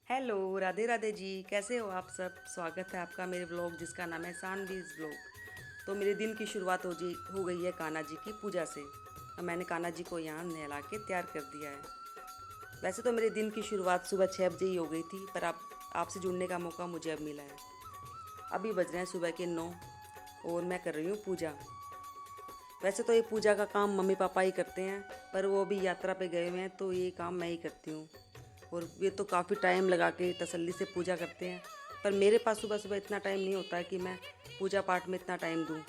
Hello, Radhe Radhe ji. कैसे हो आप सब? स्वागत है आपका मेरे व्लॉग जिसका नाम है सानवीज़ व्लॉग। तो मेरे दिन की शुरुआत हो गई है कान्हा जी की पूजा से। और मैंने कान्हा जी को यहाँ नहला के तैयार कर दिया है। वैसे तो मेरे दिन की शुरुआत सुबह 6 बजे ही हो गई थी, पर आपसे जुड़ने का मौका मुझे अब मिला है। अभी बज रहे हैं सुबह के 9 और मैं कर रही हूँ पूजा। वैसे तो ये पूजा का काम मम्मी पापा ही करते हैं, पर वो भी यात्रा पे गए हुए हैं तो ये काम मैं ही करती हूँ। और ये तो काफ़ी टाइम लगा के तसल्ली से पूजा करते हैं, पर मेरे पास सुबह सुबह इतना टाइम नहीं होता है कि मैं पूजा पाठ में इतना टाइम दूँ,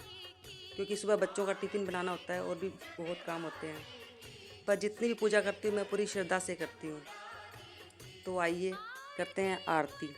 क्योंकि सुबह बच्चों का टिफ़िन बनाना होता है और भी बहुत काम होते हैं। पर जितनी भी पूजा करती हूँ मैं पूरी श्रद्धा से करती हूँ। तो आइए करते हैं आरती।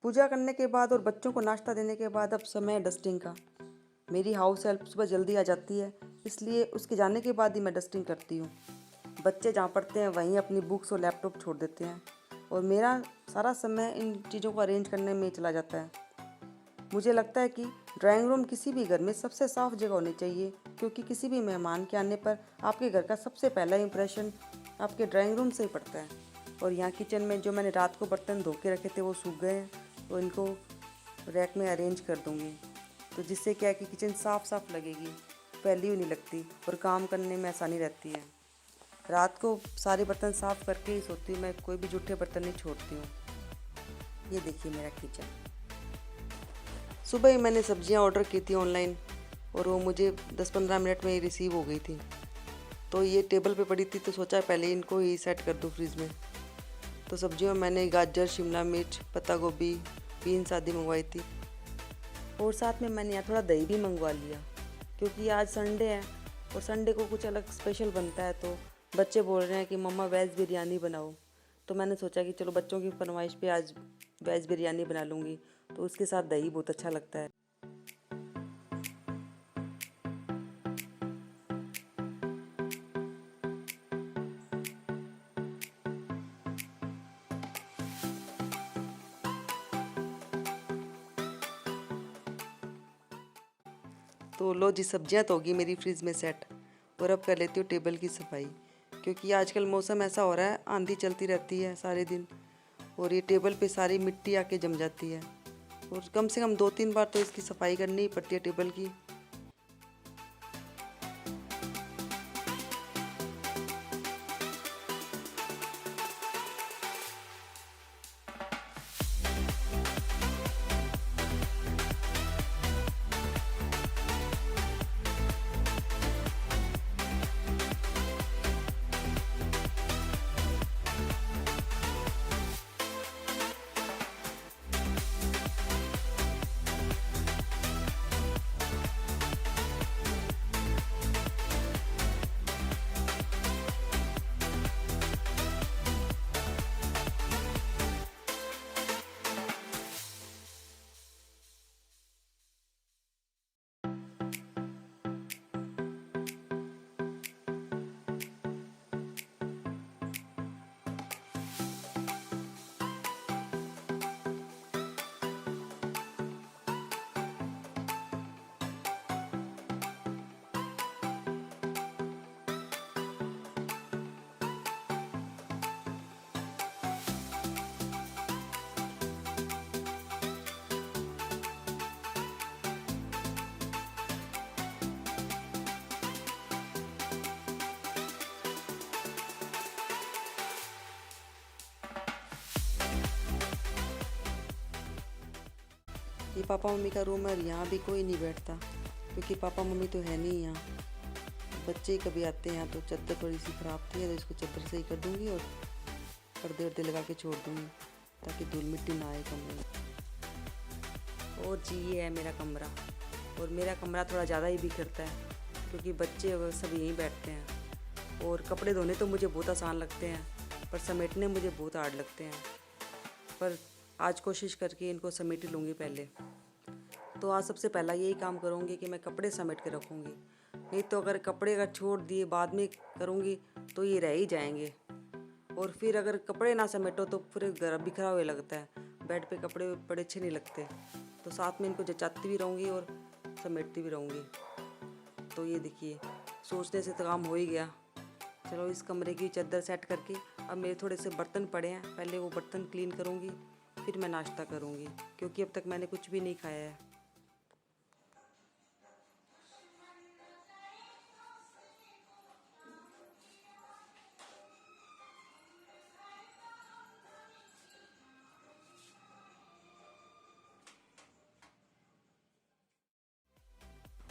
पूजा करने के बाद और बच्चों को नाश्ता देने के बाद अब समय है डस्टिंग का। मेरी हाउस हेल्प सुबह जल्दी आ जाती है, इसलिए उसके जाने के बाद ही मैं डस्टिंग करती हूँ। बच्चे जहाँ पढ़ते हैं वहीं अपनी बुक्स और लैपटॉप छोड़ देते हैं और मेरा सारा समय इन चीज़ों को अरेंज करने में चला जाता है। मुझे लगता है कि ड्राइंग रूम किसी भी घर में सबसे साफ जगह होनी चाहिए, क्योंकि किसी भी मेहमान के आने पर आपके घर का सबसे पहला इंप्रेशन आपके ड्राइंग रूम से ही पड़ता है। और यहाँ किचन में जो मैंने रात को बर्तन धो के रखे थे वो सूख गए हैं, तो इनको रैक में अरेंज कर दूँगी, तो जिससे क्या है कि किचन साफ़ साफ़ लगेगी, फैली हुई नहीं लगती और काम करने में आसानी रहती है। रात को सारे बर्तन साफ़ करके ही सोती हूँ मैं, कोई भी जूठे बर्तन नहीं छोड़ती हूँ। ये देखिए मेरा किचन। सुबह ही मैंने सब्जियां ऑर्डर की थी ऑनलाइन और वो मुझे 10-15 मिनट में ही रिसीव हो गई थी। तो ये टेबल पे पड़ी थी तो सोचा पहले इनको ही सेट कर दूँ फ्रिज में। तो सब्जियों में मैंने गाजर, शिमला मिर्च, पत्ता गोभी, बीन्स आदि मंगवाई थी। और साथ में मैंने यहाँ थोड़ा दही भी मंगवा लिया, क्योंकि आज संडे है और संडे को कुछ अलग स्पेशल बनता है। तो बच्चे बोल रहे हैं कि मम्मा वेज बिरयानी बनाओ, तो मैंने सोचा कि चलो बच्चों की फरमाइश पे आज वेज बिरयानी बना लूँगी, तो उसके साथ दही बहुत अच्छा लगता है। तो लो जी, सब्जियां तो होगी मेरी फ्रिज में सेट, और अब कर लेती हूँ टेबल की सफाई, क्योंकि आजकल मौसम ऐसा हो रहा है, आंधी चलती रहती है सारे दिन और ये टेबल पे सारी मिट्टी आके जम जाती है और कम से कम 2-3 बार तो इसकी सफाई करनी ही पड़ती है टेबल की। ये पापा मम्मी का रूम है और यहाँ भी कोई नहीं बैठता क्योंकि पापा मम्मी तो है नहीं यहाँ। बच्चे ही कभी आते हैं यहाँ तो चादर थोड़ी सी ख़राब थी तो इसको चादर सही कर दूँगी और पर्दे वर्दे लगा के छोड़ दूँगी ताकि धूल मिट्टी ना आए कमरे में। और जी ये है मेरा कमरा, और मेरा कमरा थोड़ा ज़्यादा ही बिखरता है क्योंकि बच्चे और सब यहीं बैठते हैं। और कपड़े धोने तो मुझे बहुत आसान लगते हैं पर समेटने मुझे बहुत हार्ड लगते हैं। पर आज कोशिश करके इनको समेट ही लूँगी पहले। तो आज सबसे पहला यही काम करूँगी कि मैं कपड़े समेट के रखूँगी, नहीं तो अगर कपड़े अगर छोड़ दिए बाद में करूँगी तो ये रह ही जाएंगे। और फिर अगर कपड़े ना समेटो तो फिर घर बिखरा हुआ लगता है, बेड पे कपड़े बड़े अच्छे नहीं लगते। तो साथ में इनको जचाती भी रहूँगी और समेटती भी रहूँगी। तो ये देखिए सोचने से तो काम हो ही गया। चलो इस कमरे की चादर सेट करके अब मेरे थोड़े से बर्तन पड़े हैं, पहले वो बर्तन क्लीन करूँगी फिर मैं नाश्ता करूँगी क्योंकि अब तक मैंने कुछ भी नहीं खाया है।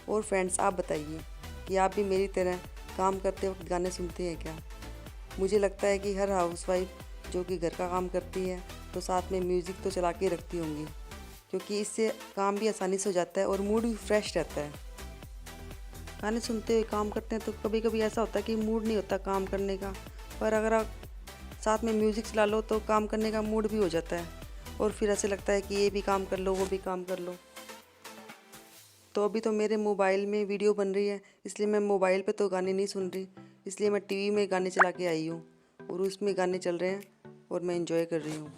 और फ्रेंड्स आप बताइए कि आप भी मेरी तरह काम करते वक्त गाने सुनते हैं क्या? मुझे लगता है कि हर हाउसवाइफ जो कि घर का काम करती है तो साथ में म्यूज़िक तो चला के रखती होंगी क्योंकि इससे काम भी आसानी से हो जाता है और मूड भी फ्रेश रहता है। गाने सुनते हुए काम करते हैं तो कभी कभी ऐसा होता है कि मूड नहीं होता काम करने का, पर अगर आप साथ में म्यूज़िक चला लो तो काम करने का मूड भी हो जाता है और फिर ऐसे लगता है कि ये भी काम कर लो वो भी काम कर लो। तो अभी तो मेरे मोबाइल में वीडियो बन रही है इसलिए मैं मोबाइल पे तो गाने नहीं सुन रही, इसलिए मैं टीवी में गाने चला के आई हूँ और उसमें गाने चल रहे हैं और मैं इंजॉय कर रही हूँ।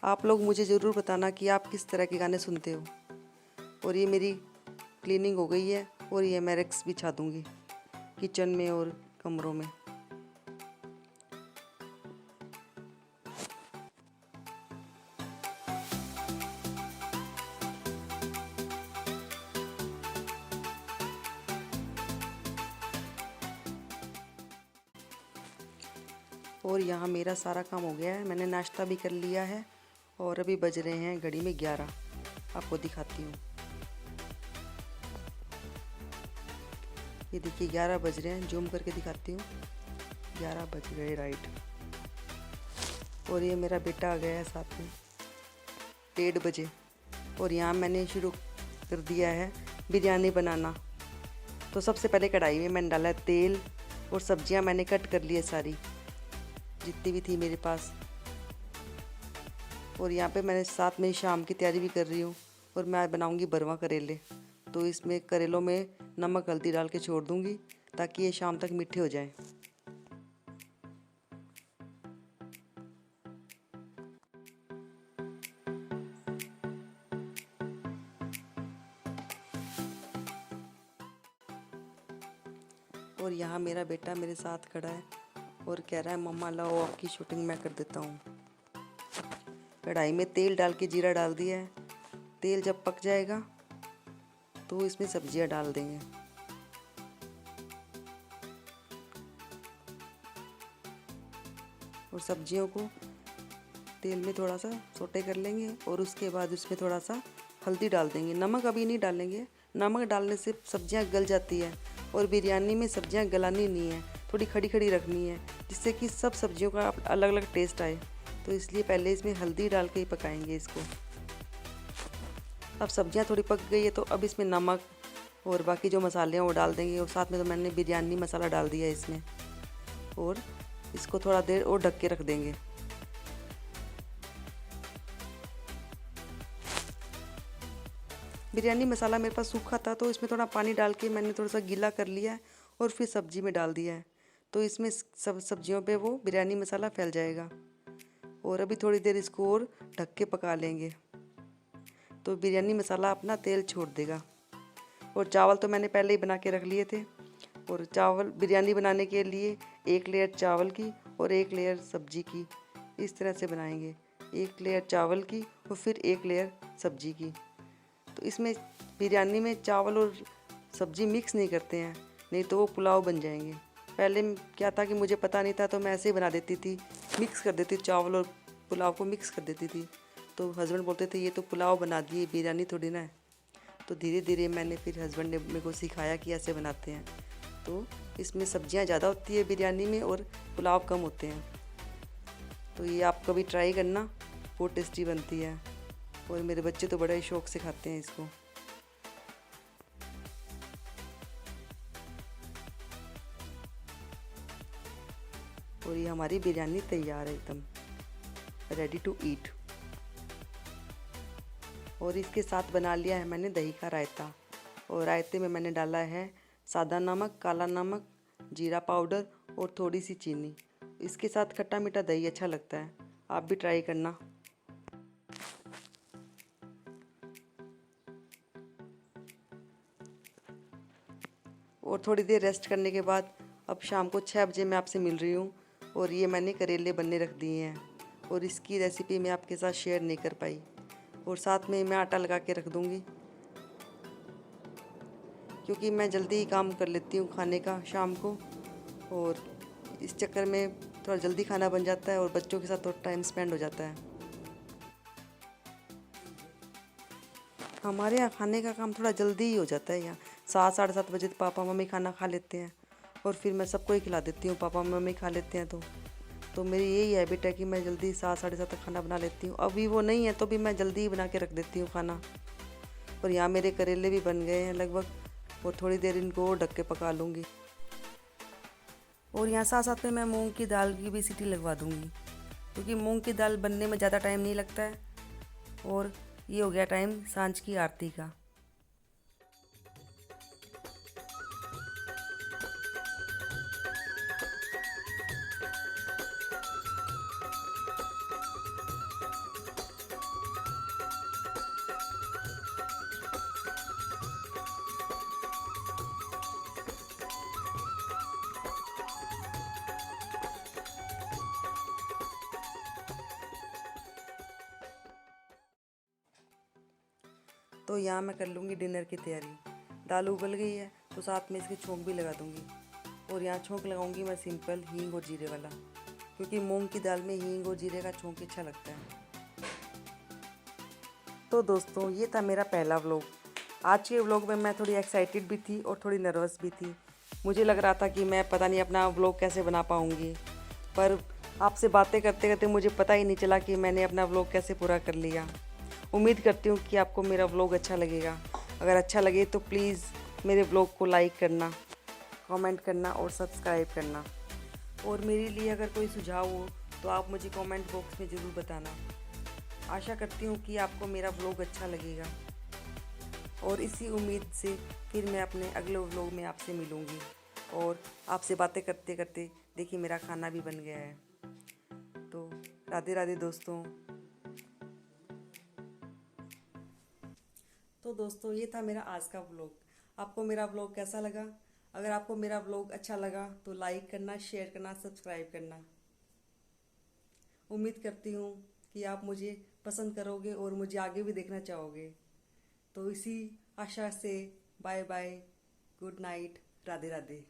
आप लोग मुझे ज़रूर बताना कि आप किस तरह के गाने सुनते हो। और ये मेरी क्लीनिंग हो गई है और ये मैं रैक्स बिछा दूँगी किचन में और कमरों में। और यहाँ मेरा सारा काम हो गया है, मैंने नाश्ता भी कर लिया है और अभी बज रहे हैं घड़ी में 11। आपको दिखाती हूँ, ये देखिए 11 बज रहे हैं, जूम करके दिखाती हूँ। 11 बज गए राइट। और ये मेरा बेटा आ गया है साथ में 1:30 बजे। और यहाँ मैंने शुरू कर दिया है बिरयानी बनाना। तो सबसे पहले कढ़ाई में मैंने डाला तेल और सब्जियाँ मैंने कट कर ली है सारी जितनी भी थी मेरे पास। और यहाँ पे मैंने साथ में शाम की तैयारी भी कर रही हूँ और मैं आज बनाऊँगी भरवा करेले। तो इसमें करेलों में नमक हल्दी डाल के छोड़ दूँगी ताकि ये शाम तक मीठे हो जाएं। और यहाँ मेरा बेटा मेरे साथ खड़ा है और कह रहा है मम्मा लाओ आपकी शूटिंग मैं कर देता हूँ। कढ़ाई में तेल डाल के जीरा डाल दिया है, तेल जब पक जाएगा तो इसमें सब्जियाँ डाल देंगे। और सब्जियों को तेल में थोड़ा सा सोटे कर लेंगे और उसके बाद उसमें थोड़ा सा हल्दी डाल देंगे। नमक अभी नहीं डालेंगे, नमक डालने से सब्जियां गल जाती है और बिरयानी में सब्जियां गलानी नहीं है, थोड़ी खड़ी खड़ी रखनी है जिससे कि सब सब्जियों का अलग अलग टेस्ट आए। तो इसलिए पहले इसमें हल्दी डाल के ही पकाएंगे इसको। अब सब्जियां थोड़ी पक गई है तो अब इसमें नमक और बाकी जो मसाले हैं वो डाल देंगे। और साथ में तो मैंने बिरयानी मसाला डाल दिया है इसमें और इसको थोड़ा देर और ढक के रख देंगे। बिरयानी मसाला मेरे पास सूखा था तो इसमें थोड़ा पानी डाल के मैंने थोड़ा सा गीला कर लिया है और फिर सब्जी में डाल दिया है। तो इसमें सब सब्जियों पे वो बिरयानी मसाला फैल जाएगा। और अभी थोड़ी देर इसको और ढक के पका लेंगे तो बिरयानी मसाला अपना तेल छोड़ देगा। और चावल तो मैंने पहले ही बना के रख लिए थे। और चावल बिरयानी बनाने के लिए 1 लेयर चावल की और 1 लेयर सब्जी की इस तरह से बनाएंगे। 1 लेयर चावल की और फिर 1 लेयर सब्जी की। तो इसमें बिरयानी में चावल और सब्जी मिक्स नहीं करते हैं, नहीं तो वो पुलाव बन जाएंगे। पहले क्या था कि मुझे पता नहीं था तो मैं ऐसे ही बना देती थी, मिक्स कर देती चावल और पुलाव को मिक्स कर देती थी। तो हस्बैंड बोलते थे ये तो पुलाव बना दिए, बिरयानी थोड़ी ना है। तो धीरे धीरे मैंने फिर हस्बैंड ने मेरे को सिखाया कि ऐसे बनाते हैं। तो इसमें सब्जियां ज़्यादा होती है बिरयानी में और पुलाव कम होते हैं। तो ये आप कभी ट्राई करना, बहुत टेस्टी बनती है और मेरे बच्चे तो बड़ा ही शौक से खाते हैं इसको। और ये हमारी बिरयानी तैयार है, एकदम रेडी टू ईट। और इसके साथ बना लिया है मैंने दही का रायता। और रायते में मैंने डाला है सादा नमक, काला नमक, जीरा पाउडर और थोड़ी सी चीनी। इसके साथ खट्टा मीठा दही अच्छा लगता है, आप भी ट्राई करना। और थोड़ी देर रेस्ट करने के बाद अब शाम को 6 बजे मैं आपसे मिल रही हूँ। और ये मैंने करेले बनने रख दिए हैं और इसकी रेसिपी मैं आपके साथ शेयर नहीं कर पाई। और साथ में मैं आटा लगा के रख दूँगी, क्योंकि मैं जल्दी ही काम कर लेती हूँ खाने का शाम को। और इस चक्कर में थोड़ा जल्दी खाना बन जाता है और बच्चों के साथ थोड़ा टाइम स्पेंड हो जाता है। हमारे यहाँ खाने का काम थोड़ा जल्दी ही हो जाता है। यहाँ 7 साढ़े 7 बजे पापा मम्मी खाना खा लेते हैं और फिर मैं सबको ही खिला देती हूँ, पापा मम्मी खा लेते हैं। तो मेरी यही हैबिट है कि मैं जल्दी 7 साढ़े 7 तक खाना बना लेती हूँ। अभी वो नहीं है तो भी मैं जल्दी ही बना के रख देती हूँ खाना। और यहाँ मेरे करेले भी बन गए हैं लगभग, और थोड़ी देर इनको और ढक के पका लूँगी। और यहाँ साथ साथ में मैं मूंग की दाल की भी सीटी लगवा दूँगी, क्योंकि मूंग की दाल बनने में ज़्यादा टाइम नहीं लगता है। और ये हो गया टाइम सांझ की आरती का। तो यहाँ मैं कर लूँगी डिनर की तैयारी। दाल उबल गई है तो साथ में इसके छोंक भी लगा दूँगी। और यहाँ छोंक लगाऊँगी मैं सिंपल हींग और जीरे वाला, क्योंकि मूंग की दाल में हींग और जीरे का छोंक अच्छा लगता है। तो दोस्तों ये था मेरा पहला व्लॉग। आज के व्लॉग में मैं थोड़ी एक्साइटेड भी थी और थोड़ी नर्वस भी थी। मुझे लग रहा था कि मैं पता नहीं अपना व्लॉग कैसे बना पाऊँगी, पर आपसे बातें करते करते मुझे पता ही नहीं चला कि मैंने अपना व्लॉग कैसे पूरा कर लिया। उम्मीद करती हूँ कि आपको मेरा व्लॉग अच्छा लगेगा। अगर अच्छा लगे तो प्लीज़ मेरे व्लॉग को लाइक करना, कमेंट करना और सब्सक्राइब करना। और मेरे लिए अगर कोई सुझाव हो तो आप मुझे कमेंट बॉक्स में ज़रूर बताना। आशा करती हूँ कि आपको मेरा व्लॉग अच्छा लगेगा। और इसी उम्मीद से फिर मैं अपने अगले व्लॉग में आपसे मिलूँगी। और आपसे बातें करते करते देखिए मेरा खाना भी बन गया है। तो राधे राधे दोस्तों। तो दोस्तों ये था मेरा आज का व्लॉग। आपको मेरा व्लॉग कैसा लगा? अगर आपको मेरा व्लॉग अच्छा लगा तो लाइक करना, शेयर करना, सब्सक्राइब करना। उम्मीद करती हूँ कि आप मुझे पसंद करोगे और मुझे आगे भी देखना चाहोगे। तो इसी आशा से bye bye, good night, Radhe Radhe.